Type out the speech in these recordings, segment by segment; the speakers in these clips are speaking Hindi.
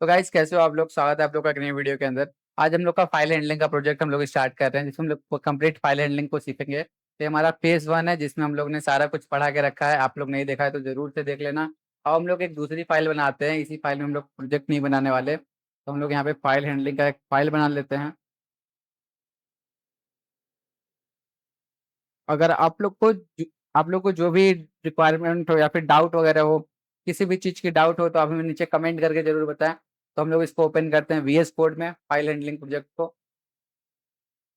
तो गाइस कैसे हो आप लोग। स्वागत है आप लोग का एक नई वीडियो के अंदर। आज हम लोग का फाइल हैंडलिंग का प्रोजेक्ट हम लोग स्टार्ट कर रहे हैं, जिसमें हम लोग कंप्लीट फाइल हैंडलिंग को सीखेंगे। तो ये हमारा फेज 1 है, जिसमें हम लोग ने सारा कुछ पढ़ा के रखा है। आप लोग नहीं देखा है तो जरूर से देख लेना। अब हम लोग एक दूसरी फाइल बनाते हैं। इसी फाइल में हम लोग प्रोजेक्ट नहीं बनाने वाले, तो हम लोग यहाँ पे फाइल हैंडलिंग का एक फाइल बना लेते हैं। अगर आप लोग को जो भी रिक्वायरमेंट हो या फिर डाउट वगैरह हो, किसी भी चीज़ की डाउट हो, तो आप हमें नीचे कमेंट करके जरूर बताएं। तो हम लोग इसको ओपन करते हैं VS कोड में, फाइल हैंडलिंग प्रोजेक्ट को।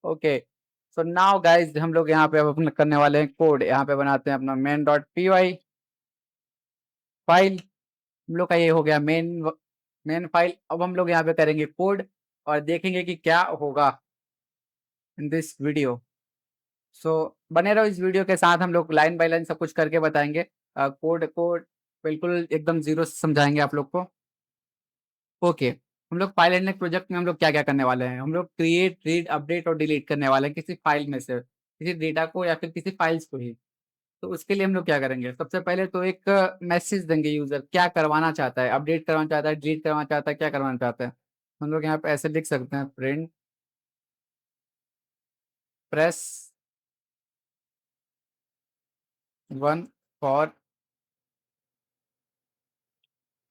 ओके, सो नाउ गाइज हम लोग यहाँ पे अब अपना करने वाले हैं कोड। यहाँ पे बनाते हैं अपना main.py फाइल। हम लोग का ये हो गया मेन फाइल। अब हम लोग यहाँ पे करेंगे कोड और देखेंगे कि क्या होगा इन दिस वीडियो। सो बने रहो इस वीडियो के साथ, हम लोग लाइन बाय लाइन सब कुछ करके बताएंगे। कोड कोड बिल्कुल एकदम जीरो से समझाएंगे आप लोग को। ओके, हम लोग फाइल हैंडलिंग प्रोजेक्ट में हम लोग क्या क्या करने वाले हैं। हम लोग क्रिएट, रीड, अपडेट और डिलीट करने वाले हैं किसी फाइल में से, किसी डेटा को या फिर किसी फाइल्स को ही। तो उसके लिए हम लोग क्या करेंगे, सबसे पहले तो एक मैसेज देंगे। यूजर क्या करवाना चाहता है, अपडेट करवाना चाहता है, डिलीट करवाना चाहता है, क्या करवाना चाहता है। हम लोग यहाँ पे ऐसे लिख सकते हैं, print press 1 for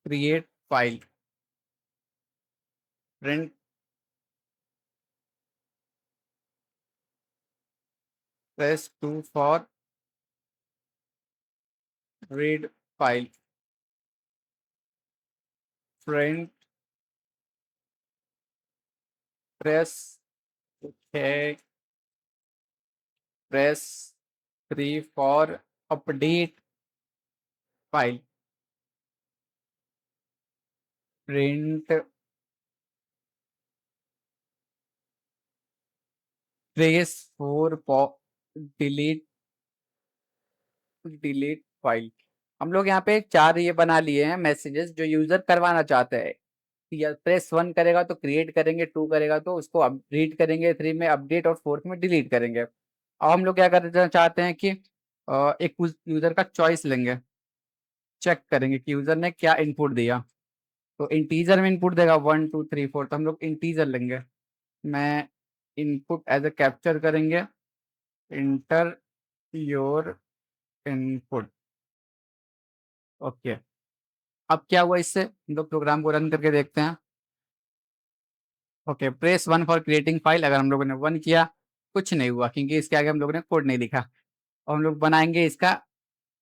create file, print press 2 for read file, print press press 3 for update file, print press 4 for delete delete file. हम लोग यहाँ पे चार ये बना लिए हैं मैसेजेस जो यूजर करवाना चाहते हैं। या प्रेस 1 करेगा तो क्रिएट करेंगे, 2 करेगा तो उसको रीड करेंगे, 3 में अपडेट और 4 में डिलीट करेंगे। अब हम लोग क्या करना चाहते हैं कि एक यूजर का चॉइस लेंगे, चेक करेंगे कि यूजर ने क्या इनपुट दिया। तो इंटीजर में इनपुट देगा 1 2 3 4, तो हम लोग इंटीजर लेंगे। मैं इनपुट एज ए कैप्चर करेंगे, इंटर योर इनपुट। ओके, अब क्या हुआ इससे, हम लोग प्रोग्राम को रन करके देखते हैं। Okay, press 1 for creating file, अगर हम लोगों ने 1 किया, कुछ नहीं हुआ क्योंकि इसके आगे हम लोगों ने कोड नहीं लिखा। और हम लोग बनाएंगे इसका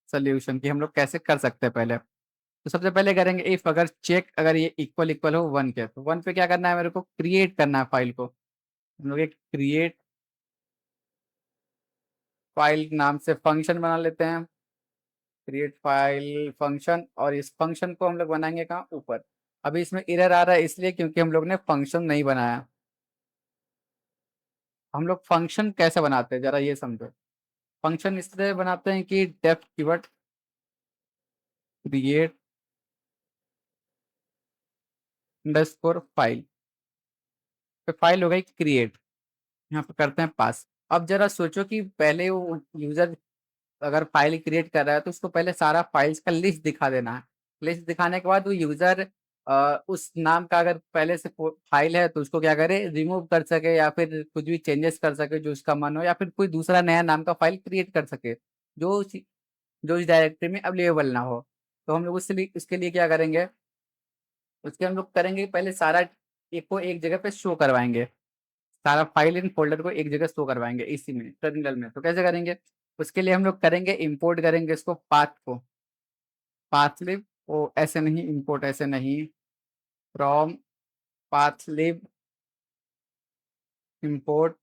सोल्यूशन कि हम लोग कैसे कर सकते हैं पहले। तो सबसे पहले करेंगे इफ अगर चेक, अगर ये इक्वल इक्वल हो 1 के, तो 1 पे क्या करना है, मेरे को क्रिएट करना है फाइल को। हम लोग एक क्रिएट फाइल नाम से फंक्शन बना लेते हैं, क्रिएट फाइल फंक्शन। और इस फंक्शन को हम लोग बनाएंगे कहाँ, ऊपर। अभी इसमें एरर आ रहा है इसलिए क्योंकि हम लोग ने फंक्शन नहीं बनाया। हम लोग फंक्शन कैसे बनाते हैं जरा ये समझो। फंक्शन इस तरह बनाते हैं कि def keyword create underscore file, तो फाइल हो गई क्रिएट। यहाँ पे करते हैं पास। अब जरा सोचो कि पहले वो यूजर अगर फाइल क्रिएट कर रहा है तो उसको पहले सारा फाइल्स का लिस्ट दिखा देना है। लिस्ट दिखाने के बाद वो यूजर उस नाम का अगर पहले से फाइल है तो उसको क्या करे, रिमूव कर सके या फिर कुछ भी चेंजेस कर सके जो उसका मन हो, या फिर कोई दूसरा नया नाम का फाइल क्रिएट कर सके जो जो इस डायरेक्टरी में अवेलेबल ना हो। तो हम लोग उसके लिए क्या करेंगे, उसके हम लोग करेंगे पहले सारा एक को एक जगह पे शो करवाएंगे। सारा फाइल इन फोल्डर को एक जगह शो करवाएंगे इसी में टर्मिनल में। तो कैसे करेंगे, उसके लिए हम लोग करेंगे इंपोर्ट करेंगे इसको, पाथ को, पाथलिब। ओ ऐसे नहीं, इंपोर्ट ऐसे नहीं, फ्रॉम पाथलिब इंपोर्ट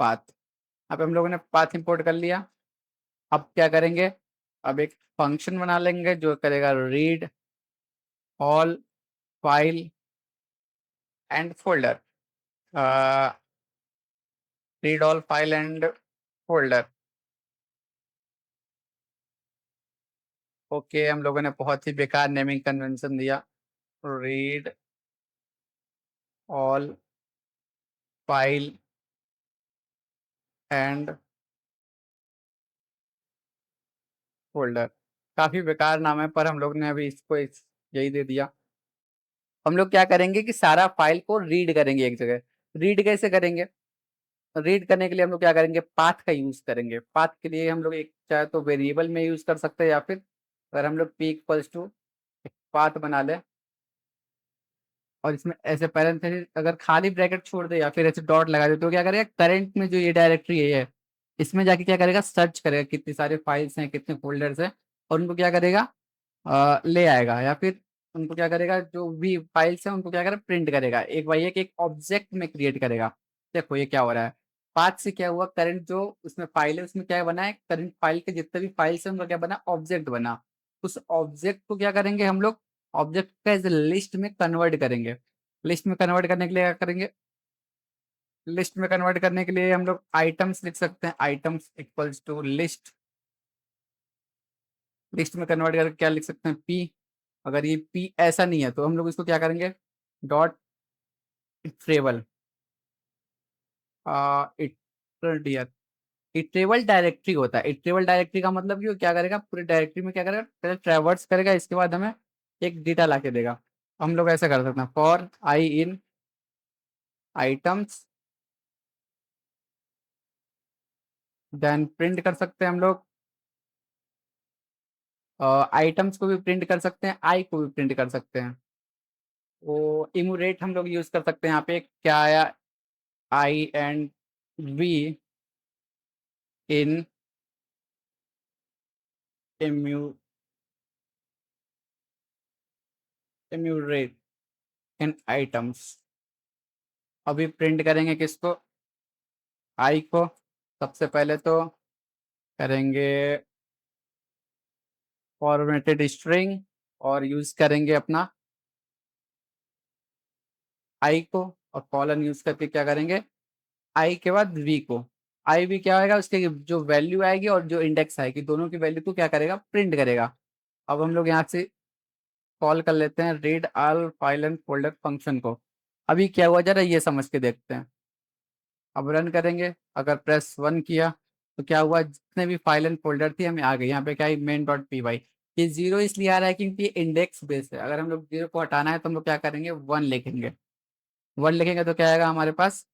पाथ। अब हम लोगों ने पाथ इंपोर्ट कर लिया। अब क्या करेंगे, अब एक फंक्शन बना लेंगे जो करेगा read all file and folder, read all file and folder. Okay, हम लोगों ने बहुत ही बेकार नेमिंग कन्वेंशन दिया, read all file and folder. काफी बेकार नाम है पर हम लोग ने अभी इसको यही दे दिया। हम लोग क्या करेंगे कि सारा फाइल को रीड करेंगे एक जगह। रीड कैसे करेंगे? रीड करने के लिए हम लोग क्या करेंगे, पाथ का यूज करेंगे। पाथ के लिए हम लोग एक चाहे तो वेरिएबल में यूज कर सकते हैं, या फिर अगर हम लोग p इक्वल्स टू पाथ बना ले और इसमें ऐसे पैरेंथेसिस अगर खाली ब्रैकेट छोड़ दे या फिर ऐसे डॉट लगा दे, तो क्या करेगा, करंट में जो ये डायरेक्टरी है ये, इसमें जाके क्या करेगा, सर्च करेगा कितनी सारे फाइल्स हैं, कितने फोल्डर्स हैं, और उनको क्या करेगा, ले आएगा। या फिर उनको क्या करेगा, जो भी फाइल्स हैं उनको क्या करेगा, प्रिंट करेगा एक बाई एक ऑब्जेक्ट में क्रिएट करेगा। देखो ये क्या हो रहा है, पाथ से क्या हुआ, करंट जो उसमें फाइल है उसमें क्या बना है, करंट फाइल के जितने भी फाइल्स हैं उनका क्या बना, ऑब्जेक्ट बना। उस ऑब्जेक्ट को क्या करेंगे हम लोग, ऑब्जेक्ट का एज लिस्ट में कन्वर्ट करेंगे। लिस्ट में कन्वर्ट करने के लिए क्या करेंगे, लिस्ट में कन्वर्ट करने के लिए हम लोग आइटम्स लिख सकते हैं, items equals to list. List में कन्वर्ट करके क्या लिख सकते हैं, पी। अगर ये पी ऐसा नहीं है तो हम लोग इसको क्या करेंगे, डॉट इट्रेबल इटर इट्रेबल डायरेक्टरी होता है। इट्रेबल डायरेक्टरी का मतलब कि वो क्या करेगा, पूरे डायरेक्टरी में क्या करेगा, पहले ट्रैवर्स करेगा, इसके बाद हमें एक डेटा ला के देगा। हम लोग ऐसा कर सकते हैं, for I in items, then print कर सकते हैं हम लोग, आइटम्स को भी प्रिंट कर सकते हैं, आई को भी प्रिंट कर सकते हैं। वो इमूरेट हम लोग यूज कर सकते हैं, यहाँ पे क्या आया, आई एंड वी इन इम्यू इम्यूरेट इन आइटम्स। अभी प्रिंट करेंगे किसको, आई को। सबसे पहले तो करेंगे फॉर्मेटेड स्ट्रिंग, और यूज करेंगे अपना आई को, और कॉलन यूज करके क्या करेंगे, आई के बाद वी को। आई भी क्या होगा, उसके जो वैल्यू आएगी और जो इंडेक्स आएगी दोनों की वैल्यू को क्या करेगा, प्रिंट करेगा। अब हम लोग यहाँ से कॉल कर लेते हैं read all file and folder function को। अभी क्या हुआ जरा ये समझ के देखते हैं। अब रन करेंगे, अगर प्रेस 1 किया तो क्या हुआ, जितने भी फाइल एंड फोल्डर थी हमें आ गई। यहाँ पे क्या है, मेन डॉट पी वाई। ये जीरो इसलिए आ रहा है क्योंकि ये इंडेक्स बेस है। अगर हम लोग जीरो को हटाना है तो हम लोग क्या करेंगे, 1 लिखेंगे। 1 लिखेंगे तो क्या आएगा हमारे पास,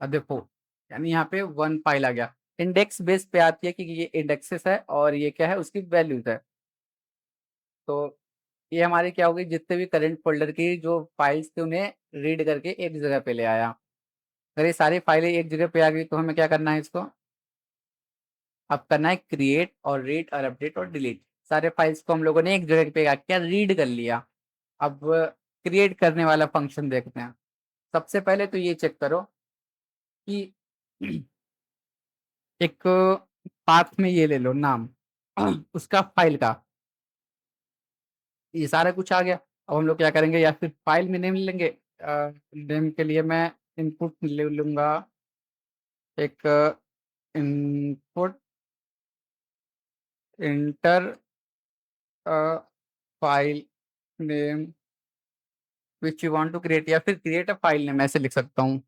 देखो, यानी यहाँ पे 1 फाइल आ गया। इंडेक्स बेस पे आती है क्योंकि ये इंडेक्सेस है और ये क्या है, उसकी वैल्यूज है। तो ये हमारी क्या होगी, जितने भी करंट फोल्डर की जो फाइल्स थी उन्हें रीड करके एक जगह पे ले आया। अगर ये सारी फाइलें एक जगह पे आ गई तो हमें क्या करना है, इसको अब करना है क्रिएट और रीड और अपडेट और डिलीट। सारे फाइल्स को हम लोगों ने एक जगह पे क्या रीड कर लिया। अब क्रिएट करने वाला फंक्शन देखते हैं। सबसे पहले तो ये चेक करो कि एक पाथ में ये ले लो नाम उसका फाइल का, ये सारा कुछ आ गया। अब हम लोग क्या करेंगे, या फिर फाइल में नेम लेंगे। नेम के लिए मैं इनपुट ले लूंगा, एक input enter file name which you want to create, या फिर क्रिएट अ फाइल नेम ऐसे लिख सकता हूँ,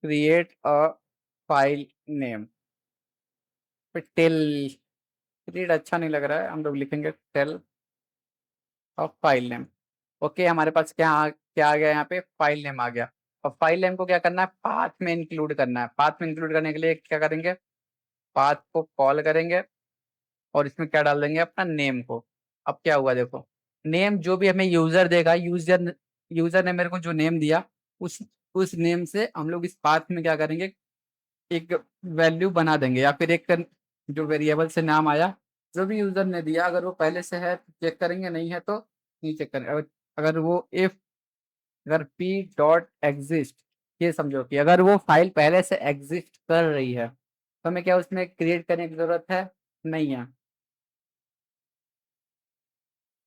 क्रिएट अ फाइल नेम। फिर टेल, क्रिएट अच्छा नहीं लग रहा है, हम लोग लिखेंगे tell of file name. Okay, हमारे पास क्या आ गया, यहाँ पे फाइल नेम आ गया। और फाइल नेम को क्या करना है, पाथ में इंक्लूड करना है। पाथ में इंक्लूड करने के लिए क्या करेंगे, पाथ को कॉल करेंगे और इसमें क्या डाल देंगे, अपना नेम को। अब क्या हुआ देखो, नेम जो भी हमें यूजर देगा, यूजर यूजर ने मेरे को जो नेम दिया, उस उस नेम से हम लोग इस पाथ में क्या करेंगे, एक वैल्यू बना देंगे। या फिर एक जो वेरिएबल से नाम आया, जो भी यूजर ने दिया, अगर वो पहले से है तो चेक करेंगे, नहीं है तो नहीं चेक करेंगे। अगर वो इफ अगर p डॉट एग्जिस्ट, ये समझो कि अगर वो फाइल पहले से एग्जिस्ट कर रही है तो हमें क्या उसमें क्रिएट करने की जरूरत है, नहीं है।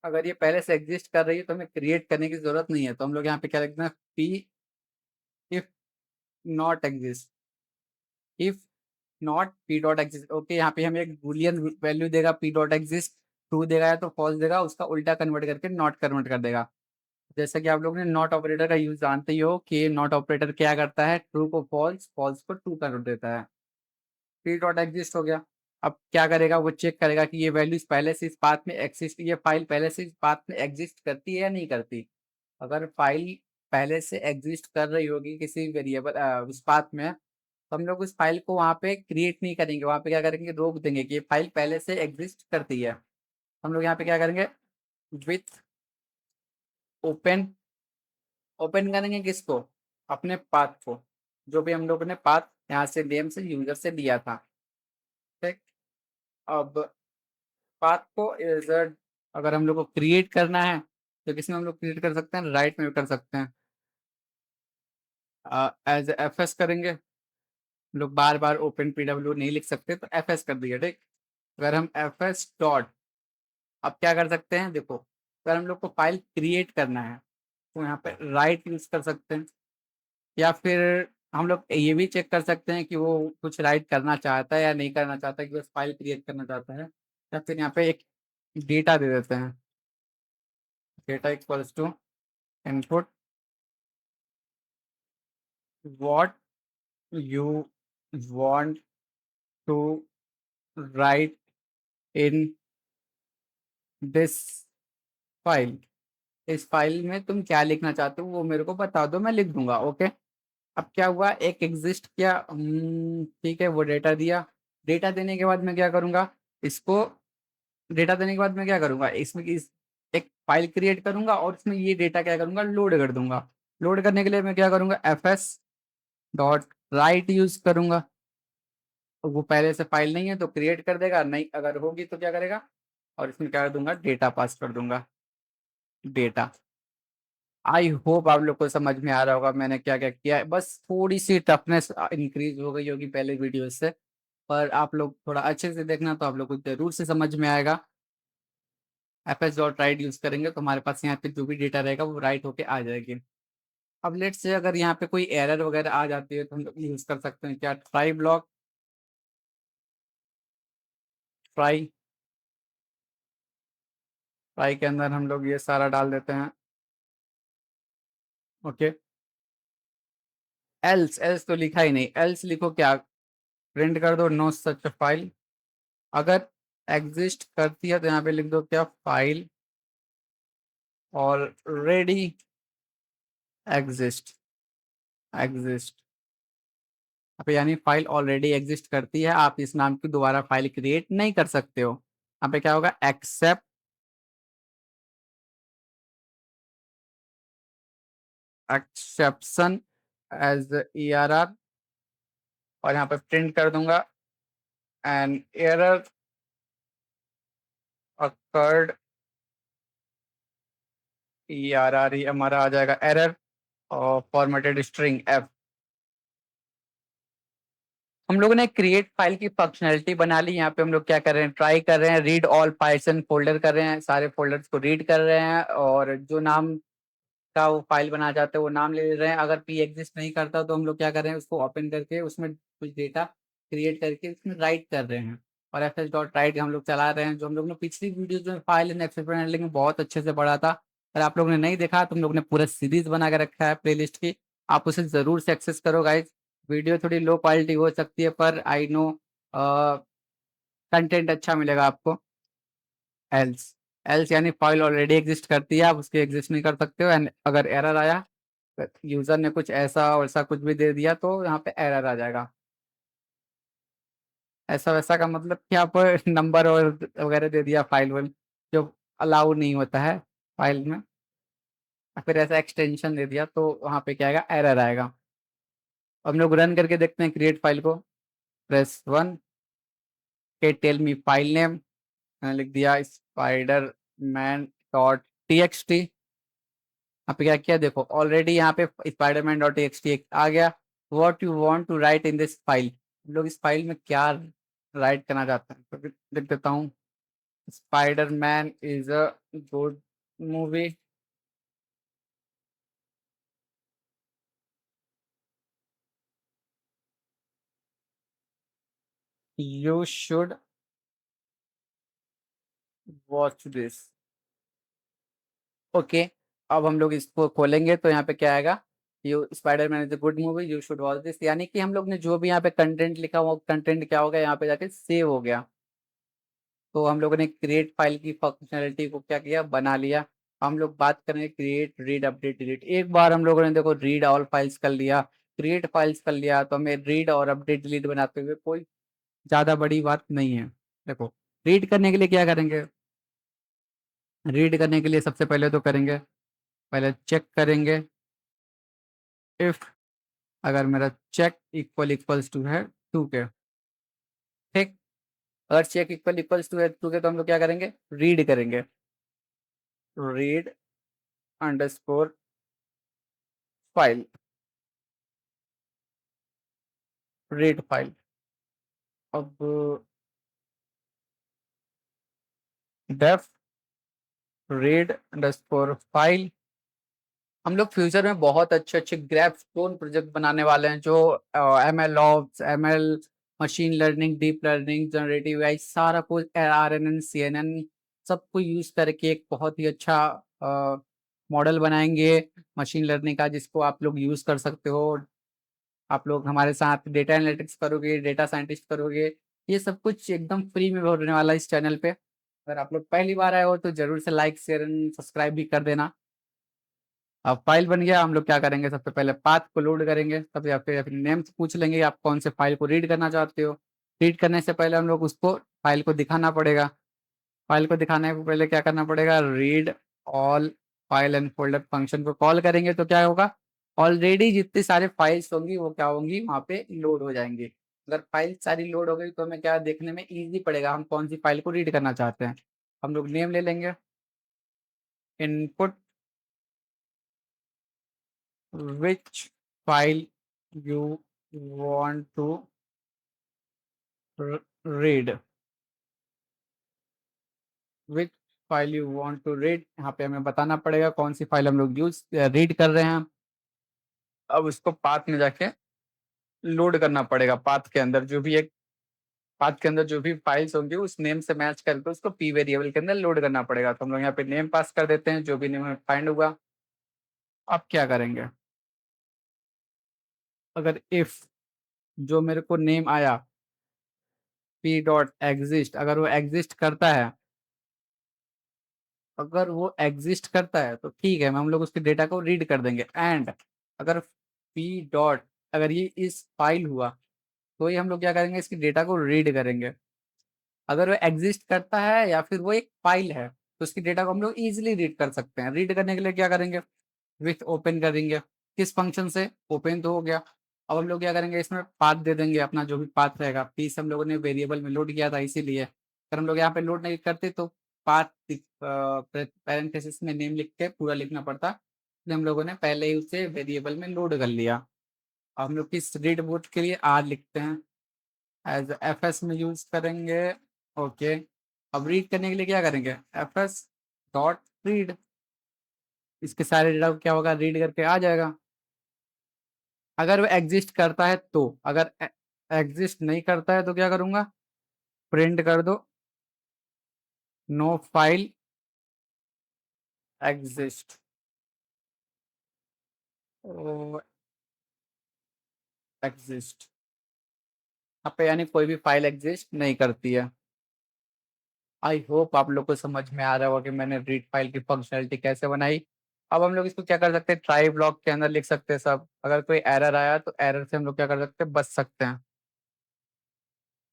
अगर ये पहले से एग्जिस्ट कर रही है तो हमें क्रिएट करने की जरूरत नहीं है। तो हम लोग यहाँ पे क्या लिखते हैं, p if not exist, if not p dot exist. Okay, यहाँ पे हमें एक बूलियन वैल्यू देगा, p डॉट एग्जिस्ट ट्रू देगा या तो फॉल्स देगा, उसका उल्टा कन्वर्ट करके नॉट कन्वर्ट कर देगा। जैसा कि आप लोग ने नॉट ऑपरेटर का यूज जानते ही हो कि नॉट ऑपरेटर क्या करता है, ट्रू को फॉल्स, फॉल्स को ट्रू कर देता है। पी डॉट एग्जिस्ट हो गया। अब क्या करेगा, वो चेक करेगा कि ये वैल्यूज पहले से इस पाथ में एक्सिस्ट, ये फाइल पहले से इस पाथ में एग्जिस्ट करती है या नहीं करती। अगर फाइल पहले से एग्जिस्ट कर रही होगी किसी वेरिएबल उस पाथ में, तो हम लोग उस फाइल को वहाँ पे क्रिएट नहीं करेंगे, वहाँ पे क्या करेंगे, रोक देंगे कि ये फाइल पहले से एग्जिस्ट करती है। हम लोग यहाँ पे क्या करेंगे, विथ ओपन, ओपन करेंगे किसको, अपने पाथ को, जो भी हम लोग ने पाथ यहाँ से नेम से यूजर से लिया था। ठीक। अब पाथ को इज, अगर हम लोग को क्रिएट करना है तो किसमें हम लोग क्रिएट कर सकते हैं, राइट में भी कर सकते हैं। एज एफ एस करेंगे, हम लोग बार बार ओपन पीडब्ल्यू नहीं लिख सकते, तो एफ एस कर दिया। ठीक। अगर हम एफ एस डॉट, अब क्या कर सकते हैं, देखो अगर हम लोग को फाइल क्रिएट करना है तो यहाँ पे राइट यूज कर सकते हैं, या फिर हम लोग ये भी चेक कर सकते हैं कि वो कुछ राइट करना चाहता है या नहीं करना चाहता, कि बस फाइल क्रिएट करना चाहता है। या फिर यहाँ पे एक डेटा दे देते हैं, data equals to input what you want to write in this file, इस फाइल में तुम क्या लिखना चाहते हो वो मेरे को बता दो, मैं लिख दूंगा। ओके। अब क्या हुआ, एक एग्जिस्ट किया, ठीक है, वो डेटा दिया। डेटा देने के बाद मैं क्या करूंगा, इसको, डेटा देने के बाद मैं क्या करूंगा, इसमें एक फाइल क्रिएट करूंगा और इसमें ये डेटा क्या करूंगा, लोड कर दूंगा। लोड करने के लिए मैं क्या करूंगा, F S dot right use करूंगा। तो वो पहले से फाइल नहीं है तो क्रिएट कर देगा, नहीं अगर होगी तो क्या करेगा, और इसमें क्या कर दूंगा, डेटा पास कर दूंगा, डेटा। आई होप आप लोग को समझ में आ रहा होगा मैंने क्या क्या किया है। बस थोड़ी सी टफनेस इंक्रीज हो गई होगी पहले वीडियो से, पर आप लोग थोड़ा अच्छे से देखना तो आप लोग को जरूर से समझ में आएगा। F S dot right use करेंगे तो हमारे पास यहाँ पे जो भी डेटा रहेगा वो राइट होके आ जाएगी। अब लेट से अगर यहाँ पे कोई एरर वगैरह आ जाती है तो हम लोग यूज कर सकते हैं क्या, ट्राई ब्लॉक, ट्राई, ट्राई के अंदर हम लोग ये सारा डाल देते हैं। ओके। एल्स, एल्स तो लिखा ही नहीं, एल्स लिखो क्या, प्रिंट कर दो नो सच फाइल। अगर एग्जिस्ट करती है तो यहाँ पे लिख दो क्या, फाइल ऑलरेडी एग्जिस्ट, एग्जिस्ट। अब यानी फाइल ऑलरेडी एग्जिस्ट करती है, आप इस नाम की दोबारा फाइल क्रिएट नहीं कर सकते हो। यहाँ पे क्या होगा, except exception as E R R, और यहाँ पे प्रिंट कर दूंगा an error occurred, E R R, ये हमारा आ जाएगा एरर, और फॉर्मेटेड स्ट्रिंग एफ। हम लोगों ने क्रिएट फाइल की फंक्शनैलिटी बना ली। यहाँ पे हम लोग क्या कर रहे हैं, ट्राई कर रहे हैं, रीड ऑल पाइथन फोल्डर कर रहे हैं, सारे फोल्डर्स को रीड कर रहे हैं, और जो नाम का वो फाइल बनाना चाहते हैं वो नाम ले रहे हैं। अगर पी एग्जिस्ट नहीं करता तो हम लोग क्या कर रहे हैं, उसको ओपन करके उसमें कुछ डेटा क्रिएट करके उसमें राइट कर रहे हैं। और एफ एस डॉट राइट हम लोग चला रहे हैं, जो हम लोग ने पिछली वीडियोज में फाइल एंड एक्सेप्शन हैंडलिंग में बहुत अच्छे से पढ़ा था। अगर आप लोगों ने नहीं देखा तो हम लोग ने पूरा सीरीज बना के रखा है प्लेलिस्ट की, आप उसे जरूर से एक्सेस करो गाइज। वीडियो थोड़ी लो क्वालिटी हो सकती है पर आई नो कंटेंट अच्छा मिलेगा आपको। एल्स, एल्स यानी फाइल ऑलरेडी एग्जिस्ट करती है, आप उसके एग्जिस्ट नहीं कर सकते हो। एंड अगर एरर आया, यूजर ने कुछ ऐसा वैसा कुछ भी दे दिया तो यहाँ पे एरर आ जाएगा। ऐसा वैसा का मतलब कि आप नंबर और वगैरह दे दिया फाइल वाइल, जो अलाउ नहीं होता है फाइल में, या फिर ऐसा एक्सटेंशन दे दिया तो वहाँ पे क्या आएगा, एरर आएगा। हम लोग रन करके देखते हैं क्रिएट फाइल को, प्रेस वन के टेल मी फाइल नेम, मैंने लिख दिया spider man dot T X T. यहाँ पे क्या किया, देखो ऑलरेडी यहाँ पे स्पाइडरमैन डॉट टी आ गया। What you want to write in this file, हम लोग इस फाइल में क्या राइट करना चाहते हैं, तो लिख देता हूँ, Spiderman is a good movie, you should watch this. Okay. अब हम लोग इसको खोलेंगे तो यहाँ पे क्या आएगा, you Spiderman is a good movie you should watch this, यानी कि हम लोग ने जो भी यहाँ पे कंटेंट लिखा वो कंटेंट क्या हो गया, यहाँ पे जाके सेव हो गया। तो हम लोगों ने क्रिएट फाइल की फंक्शनैलिटी को क्या किया, बना लिया। हम लोग बात करेंगे क्रिएट, रीड, अपडेट, डिलीट। एक बार हम लोगों ने देखो रीड ऑल फाइल्स कर लिया, क्रिएट फाइल्स कर लिया, तो हमें रीड और अपडेट डिलीट बनाते हुए कोई ज़्यादा बड़ी बात नहीं है। देखो रीड करने के लिए क्या करेंगे, रीड करने के लिए सबसे पहले तो करेंगे, पहले चेक करेंगे इफ़, अगर मेरा चेक इक्वल इक्वल्स टू है 2 के, ठीक। अगर चेक इक्वल इक्वल्स टू है 2 के, तो हम लोग क्या करेंगे, रीड करेंगे, read underscore file, read file. अब डेफ रीड अंडरस्कोर फाइल। हम लोग फ्यूचर में बहुत अच्छे अच्छे ग्रैफस्टोन प्रोजेक्ट बनाने वाले हैं, जो ML ops, ML, machine learning, deep learning, generative AI, सारा कुछ आरएनएन, सीएनएन सबको यूज करके एक बहुत ही अच्छा मॉडल बनाएंगे मशीन लर्निंग का, जिसको आप लोग यूज कर सकते हो। आप लोग हमारे साथ डेटा एनालिटिक्स करोगे, डेटा साइंटिस्ट करोगे, ये सब कुछ एकदम फ्री में होने वाला है इस चैनल पे। अगर आप लोग पहली बार आए हो तो जरूर से लाइक, शेयर एंड सब्सक्राइब भी कर देना। अब फाइल बन गया, हम लोग क्या करेंगे, सबसे पहले पाथ को लोड करेंगे, तब या फिर नेम से पूछ लेंगे आप कौन से फाइल को रीड करना चाहते हो। रीड करने से पहले हम लोग उसको फाइल को दिखाना पड़ेगा। फाइल को दिखाने से पहले क्या करना पड़ेगा, read all file and folder function को कॉल करेंगे तो क्या होगा, ऑलरेडी जितनी सारे फाइल्स होंगी वो क्या होंगी, वहाँ पे लोड हो जाएंगी। अगर फाइल सारी लोड हो गई तो हमें क्या देखने में ईजी पड़ेगा, हम कौन सी फाइल को रीड करना चाहते हैं। हम लोग नेम ले लेंगे, input which file you want to read, which file you want to read, यहाँ पे हमें बताना पड़ेगा कौन सी फाइल हम लोग यूज रीड कर रहे हैं। अब उसको पाथ में जाके लोड करना पड़ेगा, पाथ के अंदर जो भी एक, पाथ के अंदर जो भी फाइल्स होंगी उस नेम से मैच करके उसको पी वेरिएबल के अंदर लोड करना पड़ेगा। तो हम लोग यहाँ पे नेम पास कर देते हैं, जो भी नेम हमें फाइंड हुआ। अब क्या करेंगे, अगर इफ जो मेरे को नेम आया पी डॉट एग्जिस्ट, अगर वो एग्जिस्ट करता है, अगर वो एग्जिस्ट करता है तो ठीक है, हम लोग उसके डेटा को रीड कर देंगे। एंड अगर पी डॉट, अगर ये इस फाइल हुआ तो ये हम लोग क्या करेंगे, इसकी डेटा को रीड करेंगे। अगर वो एग्जिस्ट करता है या फिर वो एक फाइल है तो उसकी डेटा को हम लोग इजीली रीड कर सकते हैं। रीड करने के लिए क्या करेंगे, विथ ओपन करेंगे, किस फंक्शन से, ओपन तो हो गया। अब हम लोग क्या करेंगे, इसमें पाथ दे देंगे, अपना जो भी पाथ रहेगा, पीस हम लोगों ने वेरिएबल में लोड किया था इसीलिए। अगर हम लोग यहाँ पे लोड नहीं करते तो पाथ पैरेंथेसिस में नेम लिख के पूरा लिखना पड़ता, इसलिए हम लोगों ने पहले ही उसे वेरिएबल में लोड कर लिया। अब हम लोग किस रीड बोर्ड के लिए आर लिखते हैं, एज एफ एस में यूज करेंगे। ओके, अब रीड करने के लिए क्या करेंगे, एफ एस डॉट रीड, इसके सारे डेटा को क्या होगा, रीड करके आ जाएगा। अगर वो एग्जिस्ट करता है तो, अगर एग्जिस्ट नहीं करता है तो क्या करूंगा, प्रिंट कर दो नो फाइल एग्जिस्ट, एग्जिस्ट, यहाँ पे यानी कोई भी फाइल एग्जिस्ट नहीं करती है। आई होप आप लोग को समझ में आ रहा होगा कि मैंने रीड फाइल की फंक्शनलिटी कैसे बनाई। अब हम लोग इसको क्या कर सकते हैं, ट्राई ब्लॉक के अंदर लिख सकते हैं सब, अगर कोई एरर आया तो एरर से हम लोग क्या कर सकते हैं, बच सकते हैं।